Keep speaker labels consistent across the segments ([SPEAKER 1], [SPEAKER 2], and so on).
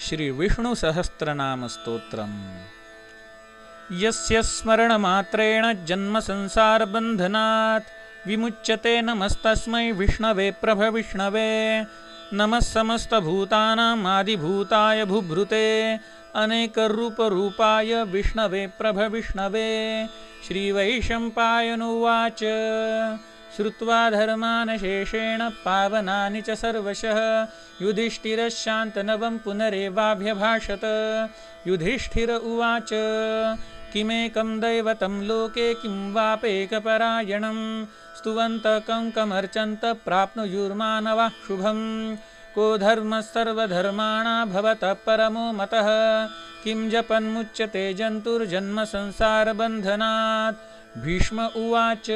[SPEAKER 1] श्री विष्णु सहस्रनाम स्तोत्रम्। यस्य स्मरणमात्रेण जन्म संसार बन्धनात् विमुच्यते नमस्तस्मै विष्णवे प्रभविष्णवे। नमः समस्तभूतानाम् आदिभूताय भूभृते अनेकरूपरूपाय विष्णवे प्रभविष्णवे। श्रीवैशम्पायन उवाच श्रुत्वा धर्मान् शेषेण पावनानि च सर्वशः युधिष्ठिरश्शान्तनवं पुनरेवाभ्यभाषत। युधिष्ठिर उवाच किमेकं दैवतं लोके किं वापेकपरायणं स्तुवन्तकं कमर्चन्त प्राप्नुयुर्मानवाः शुभं। को धर्मः सर्वधर्माणां भवतः परमो मतः किं जपन्मुच्यते जन्तुर्जन्म संसारबन्धनात्। भीष्म उवाच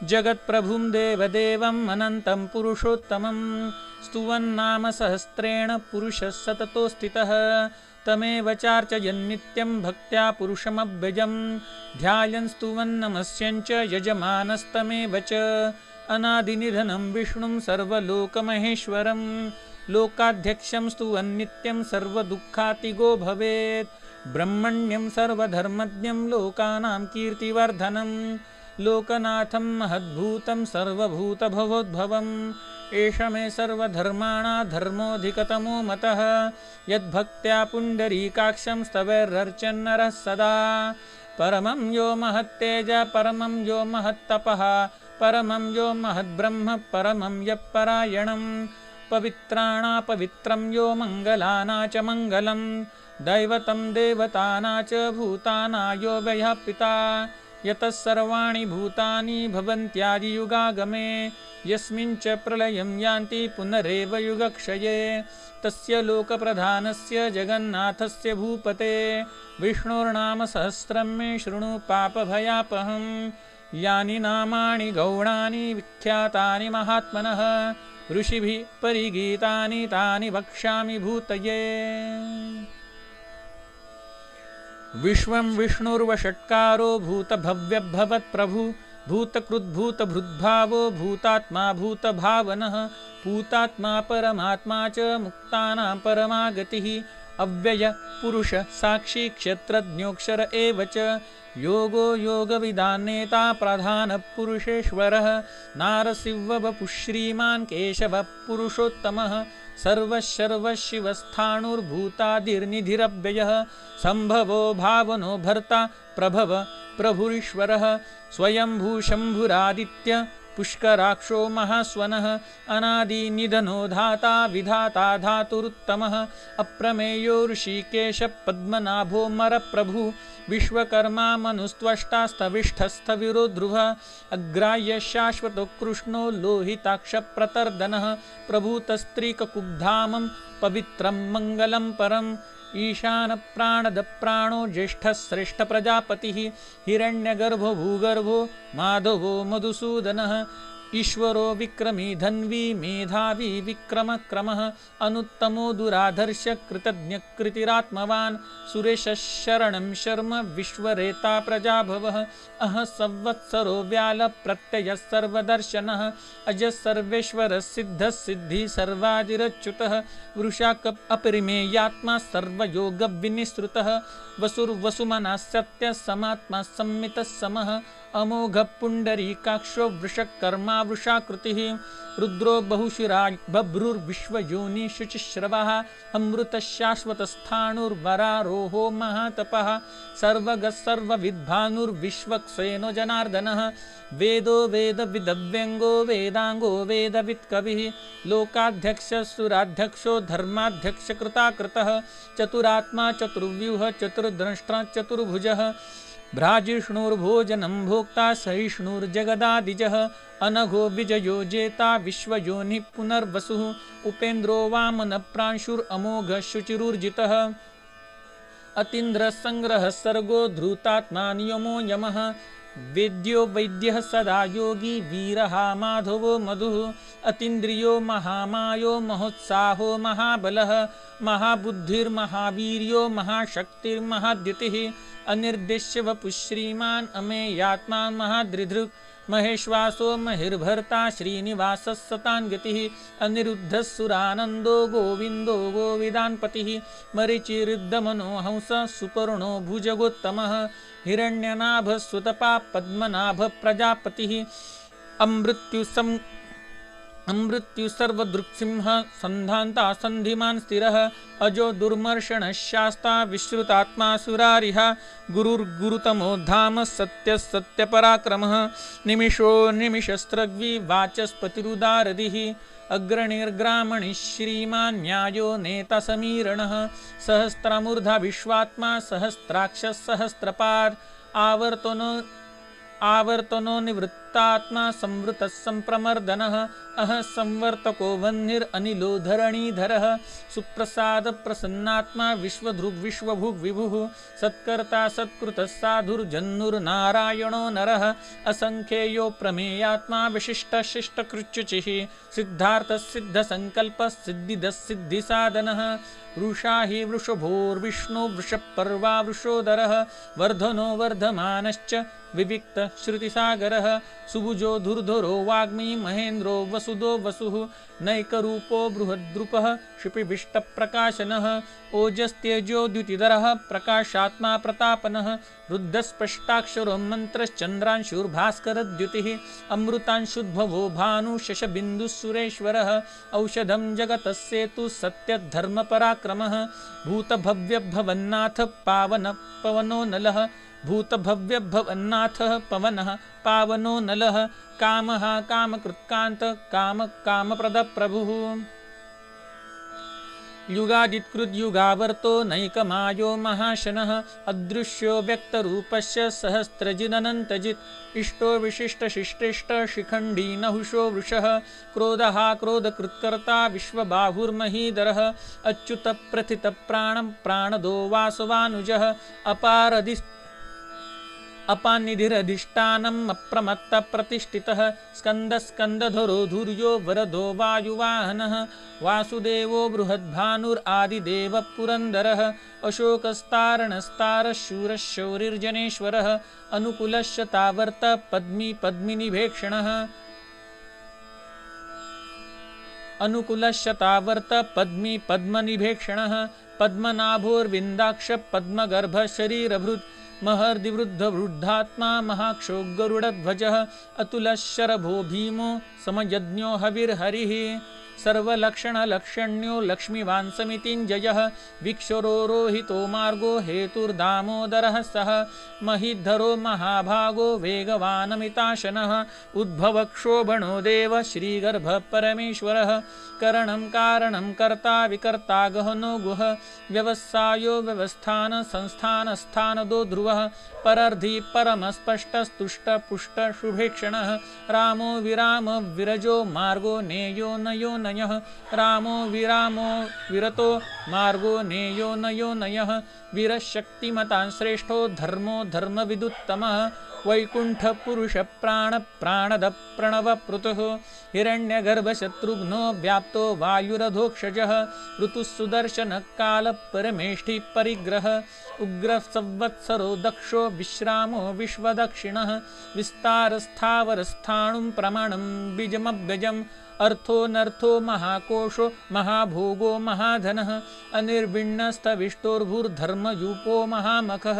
[SPEAKER 1] जगत्प्रभुं देवदेवम् अनन्तं पुरुषोत्तमं स्तुवन्नाम सहस्रेण पुरुषः सततो स्थितः। तमेव चार्चयन्नित्यं भक्त्या पुरुषमव्यजं ध्यायन् स्तुवन् नमस्यन् च यजमानस्तमेव च। अनादिनिधनं विष्णुं सर्वलोकमहेश्वरं लोकाध्यक्षं स्तुवन्नित्यं सर्वदुःखातिगो भवेत्। ब्रह्मण्यं सर्वधर्मज्ञं लोकानां कीर्तिवर्धनं लोकनाथं महद्भूतं सर्वभूतभवोद्भवम्। एष मे सर्वधर्माणां धर्मोऽधिकतमो मतः यद्भक्त्या पुण्डरीकाक्षं स्तवैरर्चन्नरः सदा। परमं यो महत्तेज परमं यो महत्तपः परमं यो महद्ब्रह्म परमं यः परायणं। पवित्राणा पवित्रं यो मङ्गलाना च मङ्गलं दैवतं देवताना च भूताना यो वयः पिता। यतः सर्वाणि भूतानि भवन्त्यादियुगागमे यस्मिन् च प्रलयं यान्ति पुनरेव युगक्षये। तस्य लोकप्रधानस्य जगन्नाथस्य भूपते विष्णोर्नाम सहस्रं मे शृणु पापभयापहम्। यानि नामानि गौणानि विख्यातानि महात्मनः ऋषिभिः परिगीतानि तानि वक्ष्यामि भूतये। विश्वं विष्णुर्वषट्कारो भूतभव्यभवत्प्रभु भूतकृद्भूतभृद्भावो भूतात्मा भूतभावनः भूतात्मा परमात्मा च मुक्तानां परमागतिः। अव्यय पुरुष साक्षी क्षेत्रज्ञोऽक्षर एव च योगो योगविदान्नेता प्रधानपुरुषेश्वरः। नारसिंहवपुः श्रीमान् केशवः पुरुषोत्तमः सर्वशर्वशिवस्थाणुर्भूतादिर्निधिरव्ययः सम्भवो भावनो भर्ता प्रभव प्रभुरीश्वरः। स्वयंभू शम्भुरादित्य पुष्कराक्षो महास्वनः अनादिनिधनो धाता विधाता धातुरुत्तमः। अप्रमेयो ऋषिकेश पद्मनाभो मरप्रभु विश्वकर्मा मनुस्त्वष्टा स्तविष्ठस्थविरो ध्रुवः। अग्राह्य शाश्वतो कृष्णो लोहिताक्ष प्रतर्दनः प्रभूतस्त्रीककुब्धामं पवित्रं मङ्गलं परम्। ईशान प्राणदप्राणो ज्येष्ठः श्रेष्ठ प्रजापतिः हिरण्यगर्भो भूगर्भो माधवो मधुसूदनः। ईश्वरो विक्रमी धन्वी मेधावी विक्रमक्रमः अनुत्तमो दुराधर्ष कृतज्ञकृतिरात्मवान्। सुरेशः शरणं शर्म विश्वरेता प्रजाभवः अह संवत्सरो व्याल प्रत्ययः सर्वदर्शनः अजः सर्वेश्वरः सिद्धः सिद्धि सर्वादिरच्युतः वृषाक अपरिमेयात्मा सर्वयोगविनिसृतः वसुर्वसुमनः सत्यः समात्मा संमितः समः अमोघ पुण्डरीकाक्षो वृषकर्मा वृषाकृतिः रुद्रो बहुशिरा बभ्रुर्विश्वयोनि शुचिश्रवः अमृतः शाश्वतस्थाणुर्वरारोहो महातपः सर्वगः सर्वविद्भानुर्विश्वक्सेनो जनार्दनः। वेदो वेदविदव्यङ्गो वेदाङ्गो वेदवित्कविः लोकाध्यक्षः सुराध्यक्षो धर्माध्यक्षकृताकृतः चतुरात्मा चतुर्व्यूह चतुर्द्रष्टा चतुर्भुजः। भ्राजिष्णुर्भोजनं भोक्ता सहिष्णुर्जगदादिजः अनघो विजयो जेता विश्वयोनिः पुनर्वसुः उपेन्द्रो वामनप्रांशुरमोघः शुचिरुर्जितः। अतीन्द्रसंग्रहः सर्गो धृतात्मा नियमो यमः वेद्यो वैद्यः सदा योगी वीरः माधवो मधुः। अतीन्द्रियो महामायो महोत्साहो महाबलः महाबुद्धिर्महावीर्यो महाशक्तिर्महाद्युतिः। अनिर्देश्य वपुः श्रीमान् अमेयात्मा महादृधृक् महेश्वासो महिर्भर्ता श्रीनिवासः सतान् गतिः अनिरुद्धः गोविन्दो गोविदान्पतिः मरीचिरुद्धमनो हंसः सुपर्णो भुजगोत्तमः हिरण्यनाभः सुतपा पद्मनाभः प्रजापतिः अमृत्यु सर्वदृक्सिंह संधान्ता सन्धिमान् स्थिरः अजो दुर्मर्षणः शास्ता विश्रुतात्मा सुरारिः गुरुर्गुरुतमो धाम सत्यः सत्यपराक्रमः निमिषो निमिषस्त्रग्वी वाचस्पतिरुदारदिः अग्रणिर्ग्रामणिः श्रीमान् न्यायो नेता समीरणः सहस्रमूर्धा विश्वात्मा सहस्राक्षः सहस्रपाद आवर्तनो निवृत्तात्मा संवृतः संप्रमर्दनः संवर्तको वह्निरनिलो धरणीधरः सुप्रसाद प्रसन्नात्मा विश्वभुग् विभुः सत्कर्ता सत्कृतः साधुर्जन्नुर्नारायणो नरः असंख्येयो प्रमेयात्मा विशिष्टः शिष्टकृच्युचिः सिद्धार्थः सिद्धसंकल्पः सिद्धिदः सिद्धिसाधनः वृषा हि वृषभोर्विष्णु वृषपर्वा वृषोदरः वर्धनो वर्धमानश्च विविक्तः श्रुतिसागरः सुभुजो धुर्धरो वाग्मी महेन्द्रो वसुदो वसुः नैकरूपो बृहद्रुपः क्षिपिविष्टप्रकाशनः ओजस्तेजो द्युतिधरः प्रकाशात्मा प्रतापनः रुद्धस्पष्टाक्षरो मन्त्रश्चन्द्रांशुर्भास्करद्युतिः अमृतांशुद्भवो भानु शशबिन्दुः औषधं जगतस्येतु सत्यधर्मपराक्रमः भूतभव्यभवन्नाथ पवनो नलः भूतभव्यभवन्नाथः पवनः पावनो नलः कामः कामकृत्कान्त कामप्रदप्रभुः युगादित्कृद्युगावर्तो नैकमायो महाशनः अदृश्यो व्यक्तरूपस्य सहस्रजिदनन्तजित् इष्टो विशिष्टशिष्टिष्ट शिखण्डी नहुषो वृषः क्रोधः क्रोधकृत्कर्ता विश्वबाहुर्महीधरः अच्युतप्रथितप्राणं प्राणदो वासवानुजः अपानिधिरधिष्ठानम् अप्रमत्तप्रतिष्ठितः स्कन्दधरो धुर्यो वरदो वायुवाहनः वासुदेवो बृहद्भानुरादिदेवः पुरन्दरः अशोकस्तारणस्तारः शूरः शौरिर्जनेश्वरः अनुकूलश्च तावर्त पद्मिनिभेक्षणः पद्मनिभेक्षणः पद्मनाभोर्विन्दाक्ष पद्मगर्भ शरीरभृत् महर्दिवृद्धवृद्धात्मा महाक्षो गरुडध्वजः अतुलशरभो भीमो समयज्ञो हविर्हरिः सर्वलक्षणलक्षण्यो लक्ष्मीवान् समितिञ्जयः विक्षरोहितो मार्गो हेतुर्दामोदरः सः महीधरो महाभागो वेगवानमिताशनः उद्भवक्षोभणो देव श्रीगर्भः परमेश्वरः करणं कारणं कर्ता विकर्ता गहनो गुह व्यवसायो व्यवस्थान संस्थानस्थानदो ध्रुवः परर्धि परमस्पष्टस्तुष्टपुष्ट शुभेक्षणः रामो विराम विरजो मार्गो नेयो नयो नयः रामो विरामो विरतो मार्गो नेयो नयो नयः वीरशक्तिमतान् श्रेष्ठो धर्मो धर्मविदुत्तमः वैकुण्ठपुरुषप्राणद प्रणवपृतुः हिरण्यगर्भशत्रुघ्नो व्याप्तो वायुरधोक्षजः ऋतुः सुदर्शनकालपरमेष्ठि परिग्रह उग्रः संवत्सरो दक्षो विश्रामो विश्वदक्षिणः विस्तारस्थावरस्थाणुं प्रमाणं बीजमव्यजम् अर्थोऽनर्थो महाकोशो महाभोगो महाधनः अनिर्विण्णस्तविष्टोर्भुर्धर्मयूपो महामखः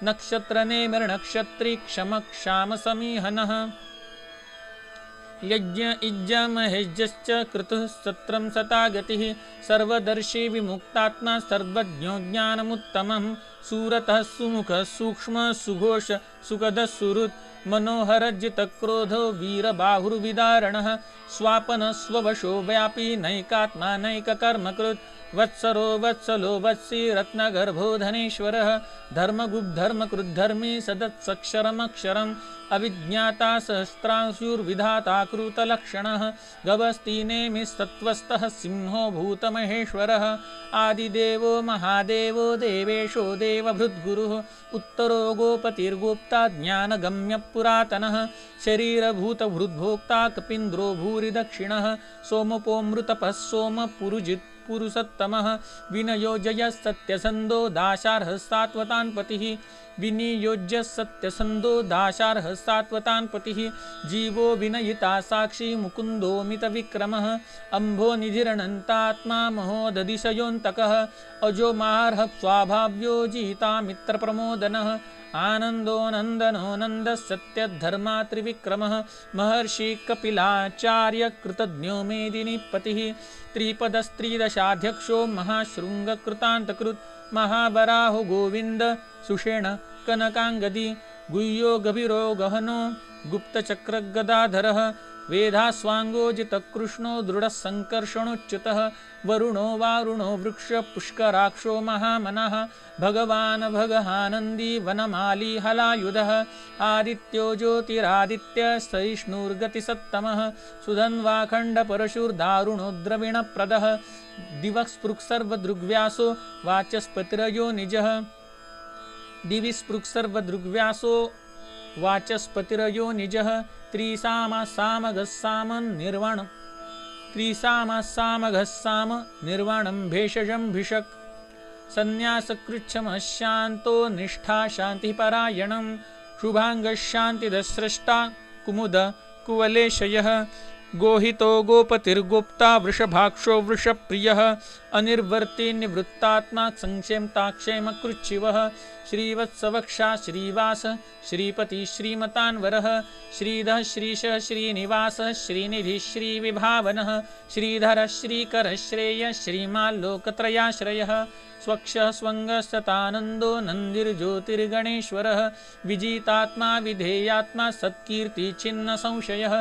[SPEAKER 1] नक्षत्रनेमिर्नक्षत्री क्षमक्षामसमीहनः यज्ञ इज्जमहेज्यश्च क्रतुः सत्रं सतागतिः सर्वदर्शी विमुक्तात्मा सर्वज्ञो ज्ञानमुत्तमं सूरतः सुमुखः सूक्ष्म सुघोष सुखदः सुहृत् मनोहरजितक्रोधो वीरबाहुर्विदारणः स्वापन स्ववशो व्यापी नैकात्मा नैककर्मकृत् वत्सलो वत्सी रत्नगर्भो धनेश्वरः धर्मगुब्धर्मकृद्धर्मी सदत्सक्षरमक्षरम् अविज्ञाता सहस्रांशुर्विधाता कृतलक्षणः गवस्तीनेमिस्तत्त्वस्तः सिंहो भूतमहेश्वरः आदिदेवो महादेवो देवेशो देवभृद्गुरुः उत्तरो गोपतिर्गोप्ता ज्ञानगम्यपुरातनः शरीरभूतभृद्भोक्ता कपीन्द्रो भूरिदक्षिणः सोमपोऽमृतपः सोमपुरुजित् पुरुषोत्तमः विनियोज्य सत्यसन्धो दाशार्हः सात्वतान् पतिः विनियोज्य सत्यसन्धो दाशार्हः सात्वतान् पतिः जीवो विनयिता साक्षी मुकुन्दो मितविक्रमः अम्भो निधिरनन्तात्मा महोदधिशयोऽन्तकः अजो मार्हः स्वाभाव्यो जिता मित्रप्रमोदनः आनन्दो नन्दनो नन्दः सत्यधर्मा त्रिविक्रमः महर्षि कपिलाचार्य कृतज्ञो मेदिनीपतिः त्रिपदस्त्रिदशाध्यक्षो महाशृङ्गकृतान्तकृत् महाबराहो गोविन्द सुषेण कनकाङ्गदी गुह्यो गभीरो गहनो गुप्तचक्रगदाधरः वेधास्वाङ्गोजितकृष्णो दृढसङ्कर्षणोच्युतः वरुणो वारुणो वृक्ष पुष्कराक्षो महामनः भगवान् भगहानन्दी वनमाली हलायुधः आदित्यो ज्योतिरादित्य सहिष्णुर्गतिसत्तमः सुधन्वाखण्डपरशुर्दारुणो द्रविणप्रदः दिवः स्पृक्सर्वदृग्व्यासो वाचस्पतिरयो निजः दिवि स्पृक्सर्वदृग्व्यासो वाचस्पतिरयो निजः त्रिसामसामघस्साम निर्वाणं भेषजं भिषक् सन्न्यासकृच्छमः शान्तो निष्ठा शान्तिपरायणं शुभाङ्गशान्तिदस्रष्टा कुमुद कुवलेशयः गोहितो गोपतिर्गोप्ता वृषभाक्षो वृषप्रियः अनिर्वर्ति निवृत्तात्मा संक्षेमताक्षेमकृच्छिवः श्रीवत्सवक्षा श्रीवास श्रीपति श्रीमतान्वरः श्रीधः श्रीशः श्रीनिवासः श्रीनिधिः श्रीविभावनः श्रीधर श्रीकर श्रेय श्रीमाल्लोकत्रयाश्रयः स्वक्षः स्वङ्गसतानन्दो नन्दिर्ज्योतिर्गणेश्वरः विजितात्मा विधेयात्मा सत्कीर्ति छिन्न संशयः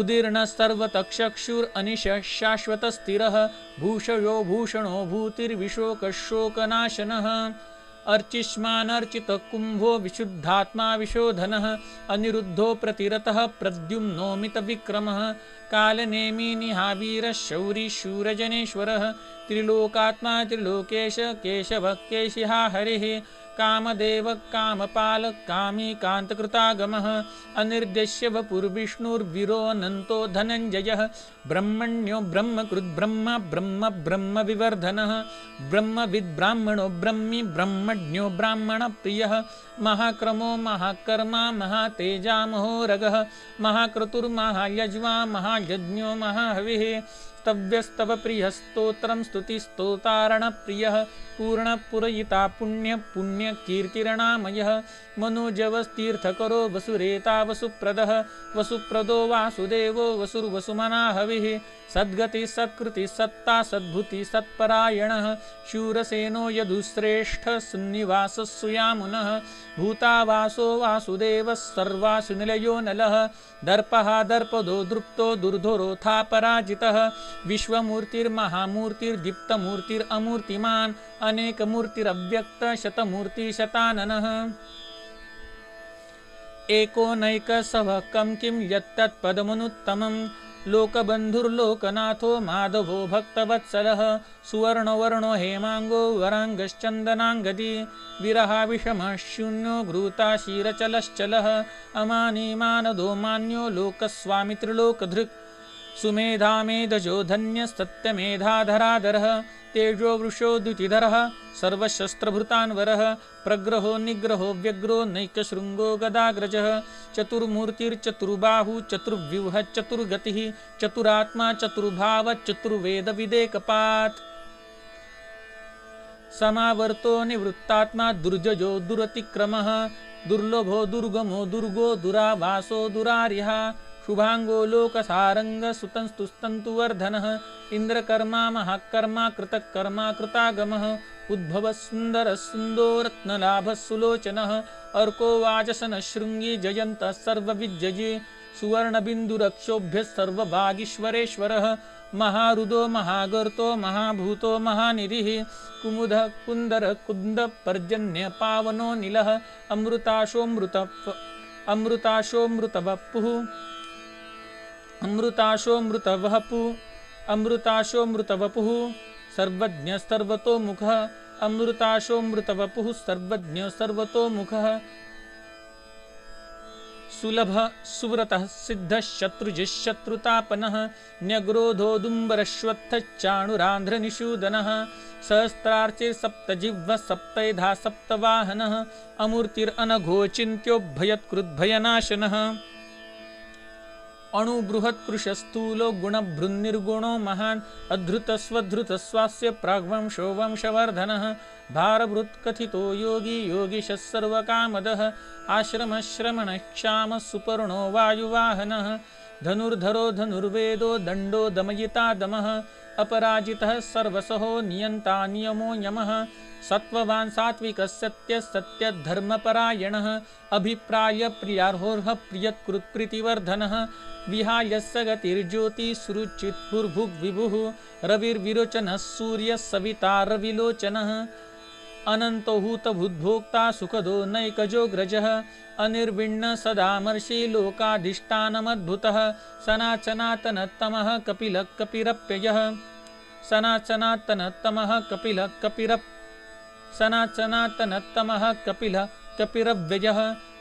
[SPEAKER 1] उदीर्ण सर्वतक्षुरनिश शाश्वतस्थिरः भूषयो भूषणो भूतिर्विशोकशोकनाशनः अर्चिष्मानर्चितकुम्भो विशुद्धात्मा विशोधनः अनिरुद्धो प्रतिरतः प्रद्युम्नोमितविक्रमः कालनेमि निहावीरः शौरी शूरजनेश्वरः त्रिलोकात्मा त्रिलोकेश केशवः केशिहा हरिः कामदेव कामपाल कामी कान्तकृतागमः अनिर्देश्य वपुर्विष्णुर्वीरोऽनन्तो धनञ्जयः ब्रह्मण्यो ब्रह्मकृद्ब्रह्म ब्रह्म ब्रह्मविवर्धनः ब्रह्मविद्ब्राह्मणो ब्रह्मी ब्रह्मज्ञो ब्राह्मणप्रियः महाक्रमो महाकर्मा महातेजा महोरगः महाक्रतुर्महायज्वा महायज्ञो महाहविः स्तव्यस्तव प्रियस्तोत्रं स्तुतिस्तोतारणप्रियः पूर्णपुरयिता पुण्यकीर्तिरणामयः मनोजवस्तीर्थकरो वसुरेता वसुप्रदः वसुप्रदो वासुदेवो वसुर्वसुमनाहविः सद्गति सत्कृति सत्ता सद्भुति सत्परायणः शूरसेनो यदुश्रेष्ठ सुन्निवासः सुयामुनः भूतावासो वासुदेवः सर्वासुनिलयो नलः दर्पः दर्पदो दृप्तो दुर्धरोथा पराजितः विश्वमूर्तिर्महामूर्तिर्दीप्तमूर्तिरमूर्तिमान् अनेकमूर्तिरव्यक्त शतमूर्तिशताननः एकोनैकसवः कं किं यत्तत्पदमनुत्तमं लोकबन्धुर्लोकनाथो माधवो भक्तवत्सलः सुवर्णवर्णो हेमाङ्गो वराङ्गश्चन्दनाङ्गदी विरहाविषमः शून्यो घृताशीरचलश्चलः अमानीमानदो मान्यो लोकस्वामी त्रिलोकधृक् सुमेधामेधजो धन्यस्तत्यमेधाधराधरः तेजो वृषो द्युतिधरः सर्वशस्त्रभृतान्वरः प्रग्रहो निग्रहो व्यग्रो नैकशृङ्गो गदाग्रजः चतुर्मूर्तिर्चतुर्बाहु चतुर्व्यूह चतुर्गतिः चतुरात्मा चतुर्भाव चतुर्वेदविदेकपात् समावर्तो निवृत्तात्मा दुर्जयो दुरतिक्रमः दुर्लभो दुर्गमो दुर्गो दुरावासो दुरार्यः शुभांगो लोकसारंग सुतंस्तुस्तंतुवर्धनः इंद्रकर्मा महाकर्मा कृतकर्मा कृतागमः उद्भवः सुंदरः सुंदो रत्नलाभः सुलोचनः अर्को वाचसन शृंगी जयन्तः सर्वविद्यजे सुवर्णबिन्दुरक्षोभ्यः सर्वभागीश्वरेश्वरः महारुदो महागर्तो महाभूतो महानिधिः कुमुदः कुन्दरः कुन्द पर्जन्य पावनो नीलः अमृताशोऽमृतवपुः सर्वज्ञ सर्वतोमुखः अमृताशोऽमृतवपुः सर्वज्ञ सर्वतोमुखः सुलभ सुव्रतः सिद्धः शत्रुजिशत्रुतापनः न्यग्रोधोदुम्बरश्वत्थश्चाणुरान्ध्रनिषूदनः सहस्रार्चिर्सप्तजिह्वः सप्तैधा सप्तवाहनः अमूर्तिरनघोचिन्त्योभयत्कृद्भयनाशनः अणुबृहत्कृशस्थूलो गुणभृन्निर्गुणो महान् अधृतस्वधृतस्वास्य प्राग्वंशो वंशवर्धनः भारभृत्कथितो योगी योगीशः सर्वकामदः आश्रमश्रमणक्षामः सुपर्णो वायुवाहनः धनुर्धरो धनुर्वेदो दण्डो दमयिता दमः अपराजितः सर्वसहो नियन्ता नियमो यमः सत्त्ववान् सात्विकः सत्यः सत्यधर्मपरायणः अभिप्राय प्रियार्होर्ह प्रियत्कृत्प्रीतिवर्धनः विहायस्य गतिर्ज्योतिषुरुचित्पुर्भुग्विभुः रविर्विरोचनः सूर्यः सविता रविलोचनः अनन्तोहूतभुद्भोक्ता सुखदो नैकजोऽग्रजः अनिर्विण्ण सदामर्षि लोकाधिष्ठानमद्भुतः सनातनतमः कपिलः कपिरप्ययः सनातनतमः कपिलः कपिरव्ययः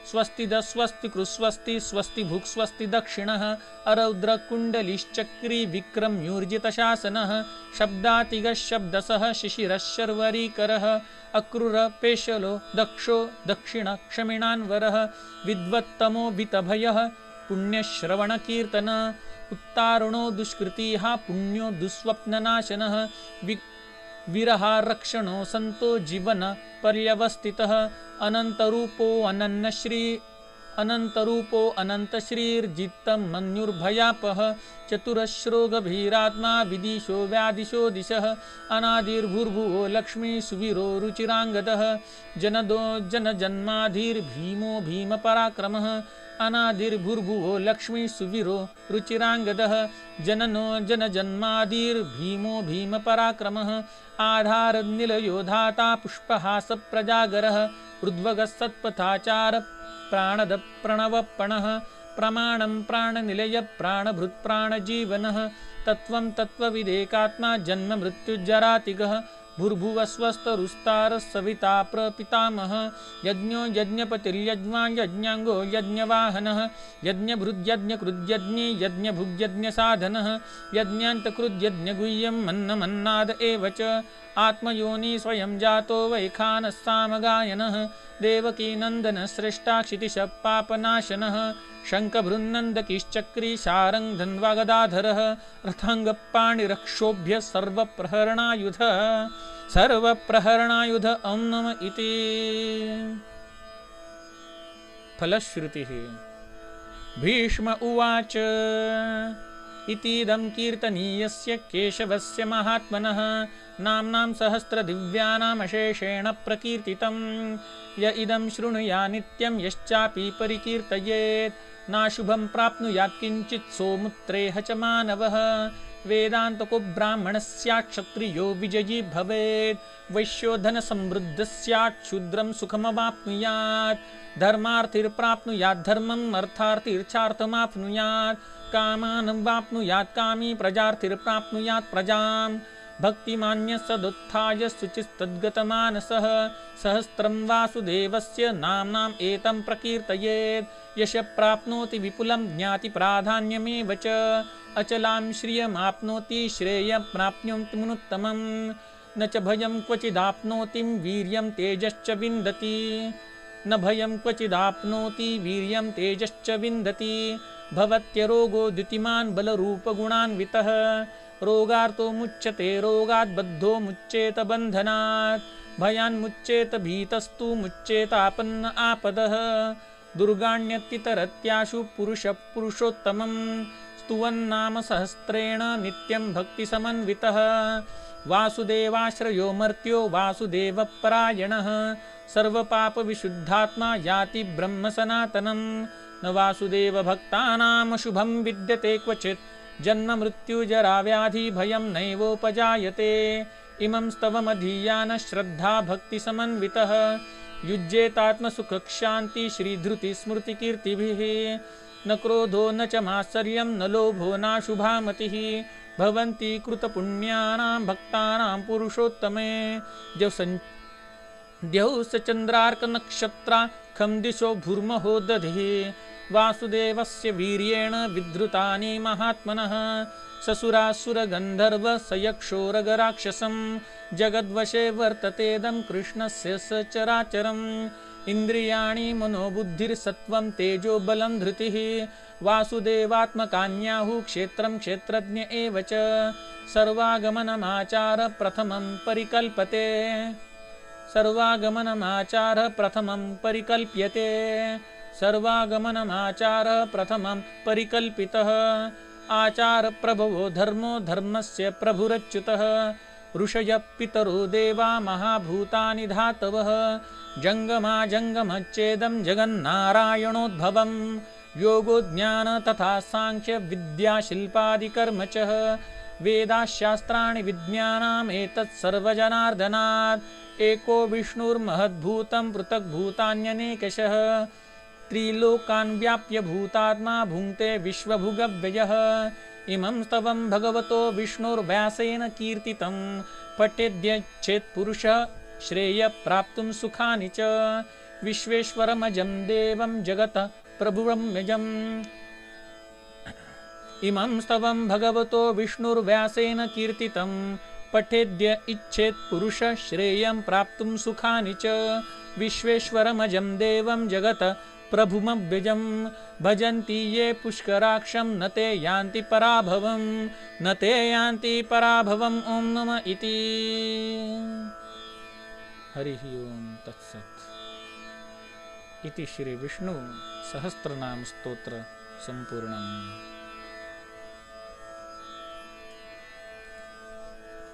[SPEAKER 1] स्वस्तिद स्वस्ति कृस्वस्ति स्वस्ति भुक् स्वस्ति दक्षिणः अरौद्रकुण्डलिश्चक्री विक्रम्यूर्जितशासनः शब्दातिगः शब्दसः शिशिरः शर्वरीकरः अक्रूरपेशलो दक्षो दक्षिण क्षमिणान्वरः विद्वत्तमो वितभयः पुण्यश्रवणकीर्तन उत्तारुणो दुष्कृतिः पुण्यो दुःस्वप्ननाशनः विरहारक्षणो सन्तो जीवन पर्यवस्थितः अनन्तरूपो अनन्तश्रीर्जित्तं मन्युर्भयापः चतुरश्रो गभीरात्मा विदिशो व्यादिशो दिशः अनादिर्भूर्भुवो लक्ष्मी सुवीरो रुचिराङ्गदः जनदो जनजन्माधिर्भीमो भीमपराक्रमः अनादिर्भूर्भुवो लक्ष्मी सुवीरो रुचिराङ्गदः जननो जनजन्माधिर्भीमो भीमपराक्रमः आधारनिलयो धाता पुष्पहासप्रजागरः ऋद्वगसत्पथाचार प्राणद प्रणवपणः प्रमाणं प्राणनिलय प्राणभृत्प्राणजीवनः तत्त्वं तत्त्वविदेकात्मा जन्म मृत्युजरातिगः भूर्भुवस्वस्तरुस्तारः सविता प्रपितामहः यज्ञो यज्ञपतिर्यज्ञवान् यज्ञाङ्गो यज्ञवाहनः यज्ञभृद्यज्ञकृद्यज्ञे यज्ञभुग्यज्ञसाधनः यज्ञान्तकृद्यज्ञगुह्यं मन्नमन्नाद एव च आत्मयोनि स्वयं जातो वैखानः सामगायनः देवकीनन्दनः श्रेष्ठा क्षितिशः पापनाशनः शङ्खभृन्नन्दकिश्चक्री शारङ्ग धन्वागदाधरः रथाङ्गपाणिरक्षोभ्य सर्वप्रहरणायुध ॐ नम इति। फलश्रुतिः भीष्म उवाच इतीदं कीर्तनीयस्य केशवस्य महात्मनः नाम्नां सहस्रदिव्यानामशेषेण प्रकीर्तितं य इदं शृणुया नित्यं यश्चापि परिकीर्तयेत् नाशुभं प्राप्नुयात् किञ्चित् सोमुत्रेह च मानवः वेदान्तको ब्राह्मणः स्यात् क्षत्रियो विजयी भवेत् वैश्यो धनसमृद्धः स्यात् शूद्रं सुखमवाप्नुयात् धर्मार्थिर्प्राप्नुयात् धर्मम् अर्थार्थिर्चार्थमाप्नुयात् कामानं वाप्नुयात् कामी प्रजार्थिर्प्राप्नुयात् प्रजाम् भक्तिमान्यः सदुत्थाय शुचिस्तद्गतमानसः सहस्रं वासुदेवस्य नाम्नाम् एतं प्रकीर्तयेत् यश प्राप्नोति विपुलं ज्ञाति प्राधान्यमेव च अचलां श्रियमाप्नोति श्रेयं प्राप्नोत्तमं न च भयं क्वचिदाप्नोति वीर्यं तेजश्च विन्दति न भयं क्वचिदाप्नोति वीर्यं तेजश्च विन्दति भवत्यरोगो द्युतिमान् बलरूपगुणान्वितः रोगार्तो मुच्यते रोगात् बद्धो मुच्येत बन्धनात् भयान्मुच्येत भीतस्तु मुच्येतापन्न आपदः दुर्गाण्यतितरत्याशु पुरुषोत्तमं स्तुवन्नाम सहस्रेण नित्यं भक्तिसमन्वितः वासुदेवाश्रयो मर्त्यो वासुदेवपरायणः सर्वपापविशुद्धात्मा याति ब्रह्म सनातनं न वासुदेव भक्तानां शुभं विद्यते क्वचित् जन्म मृत्युजरा व्याधि भयं नैवोपजायते इमं स्तवमधीयान श्रद्धा भक्तिसमन्वितः युज्येतात्मसुखक्षान्ति श्रीधृतिस्मृतिकीर्तिभिः न क्रोधो न च मात्सर्यं न लोभो नाशुभा मतिः भवन्ति कृतपुण्यानां भक्तानां पुरुषोत्तमे द्यौः स चन्द्रार्कनक्षत्राखं दिशो भूर्महो दधिः वासुदेवस्य वीर्येण विधृतानि महात्मनः ससुरासुरगन्धर्व सयक्षोरगराक्षसं जगद्वशे वर्ततेदं कृष्णस्य सचराचरम् इन्द्रियाणि मनोबुद्धिर्सत्त्वं तेजो बलं धृतिः वासुदेवात्मकान्याहुः क्षेत्रं क्षेत्रज्ञ एव च सर्वागमनमाचार प्रथमं परिकल्पते सर्वागमनमाचार प्रथमं परिकल्प्यते सर्वागमनमाचार प्रथमं परिकल्पितः आचार प्रभवो धर्मो धर्मस्य प्रभुरच्युतः ऋषयः पितरो देवा महाभूतानि धातवः जङ्गमा जङ्गमच्चेदं जगन्नारायणोद्भवम् योगो ज्ञान तथा सांख्य विद्या शिल्पादिकर्म च वेदाशास्त्राणि विज्ञानम् एतत् सर्वजनार्दनात् एको विष्णुर्महद्भूतं पृथग्भूतान्यनेकशः त्रिलोकान् व्याप्य भूतात्मा भुङ्क्ते विश्वभुगव्ययः इमं स्तवं भगवतो विष्णुर्व्यासेन कीर्तितं पठेद्यच्छेत्पुरुषः श्रेय प्राप्तुं सुखानि च विश्वेश्वरमजं देवं जगतः प्रभुरम्यजम् इमं स्तवं भगवतो विष्णुर्व्यासेन कीर्तितं पठेद्य इच्छेत् पुरुषः श्रेयं प्राप्तुं सुखानि च विश्वेश्वरमजं देवं जगत प्रभुमव्यजं भजन्ति ये पुष्कराक्षं न ते यान्ति पराभवं न ते यान्ति पराभवम् ॐ नमः इति हरिः ओं तत्सत् इति श्री विष्णु सहस्रनाम स्तोत्र संपूर्णम्।